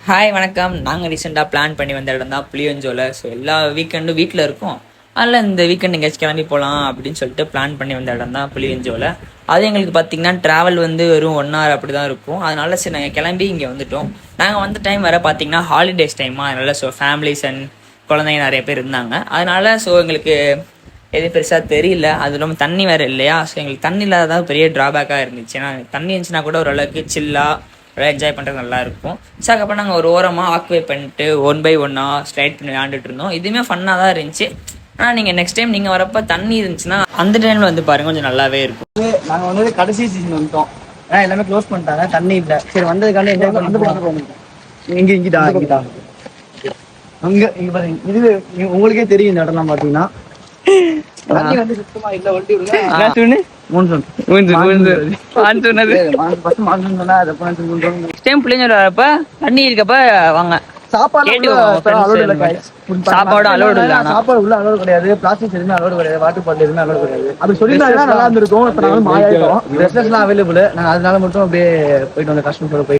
Hi வணக்கம். நாங்கள் ரீசெண்டாக பிளான் பண்ணி வந்த இடம் தான் புளியஞ்சோலை. ஸோ எல்லா வீக்கெண்டும் வீட்டில் இருக்கோம். அதில் இந்த வீக்கெண்ட் எங்கேயாச்சும் கிளம்பி போகலாம் அப்படின்னு சொல்லிட்டு பிளான் பண்ணி வந்த இடம் தான் புளியஞ்சோலை. அது எங்களுக்கு பார்த்திங்கன்னா ட்ராவல் வந்து வெறும் 1 hour அப்படி தான் இருக்கும். அதனால சரி நாங்கள் கிளம்பி இங்கே வந்துவிட்டோம். நாங்கள் வந்த டைம் வர பார்த்திங்கன்னா ஹாலிடேஸ் டைமாக, அதனால் ஸோ ஃபேமிலிஸ் அண்ட் குழந்தைங்க நிறைய பேர் இருந்தாங்க. அதனால் ஸோ எங்களுக்கு எதுவும் பெருசாக தெரியல. அது இல்லாமல் தண்ணி வேறு இல்லையா, ஸோ எங்களுக்கு தண்ணி இல்லாததான் பெரிய ட்ராபேக்காக இருந்துச்சு. ஏன்னா தண்ணி இருந்துச்சுன்னா கூட ஓரளவுக்கு சில்லாக என்ஜாய் பண்ணுறது நல்லாயிருக்கும். ஸோ அதுக்கப்புறம் நாங்கள் ஒரு ஓரமாக ஆக்குவே பண்ணிட்டு 1 by 1 ஸ்லைட் பண்ணி விளையாண்டுட்டு இருந்தோம். இதுவுமே ஃபன்னாக தான் இருந்துச்சு. ஆனால் நீங்கள் நெக்ஸ்ட் டைம் நீங்கள் வரப்போ தண்ணி இருந்துச்சுன்னா அந்த டைமில் வந்து பாருங்கள், கொஞ்சம் நல்லாவே இருக்கும். நாங்கள் வந்து கடைசி சீசன் வந்துட்டோம். ஏன்னா எல்லாமே க்ளோஸ் பண்ணிட்டாங்க, தண்ணி இல்லை. சரி வந்ததுக்காண்டி என்ஜாய் பண்ணி இங்கிட்டா அங்கே இங்கே பாருங்க. இது உங்களுக்கே தெரியும், இந்த இடம்லாம் பார்த்தீங்கன்னா தண்ணி வந்து சுத்தமா இல்லை. ஒட்டி விடுங்க. பிள்ளைங்க வரப்ப தண்ணி இருக்கப்ப வாங்க. சாப்பாடு அலோடு இல்ல. சாப்பாடு உள்ள அலோடு கிடையாது. பிளாஸ்டிக் எதுவுமே அலோடு கிடையாது. வாட்டர் பாட்டில் எதுவுமே அலோடு கிடையாது. அப்படி சொல்லியிருந்தாங்கன்னா நல்லா இருந்திருக்கும். இப்போ நாங்கள் மாறிட்டோம். ட்ரெஸ்ஸஸ்லாம் அவைலபிள். நாங்கள் அதனால மட்டும் அப்படியே போயிட்டு வந்த கஷ்டம் போய்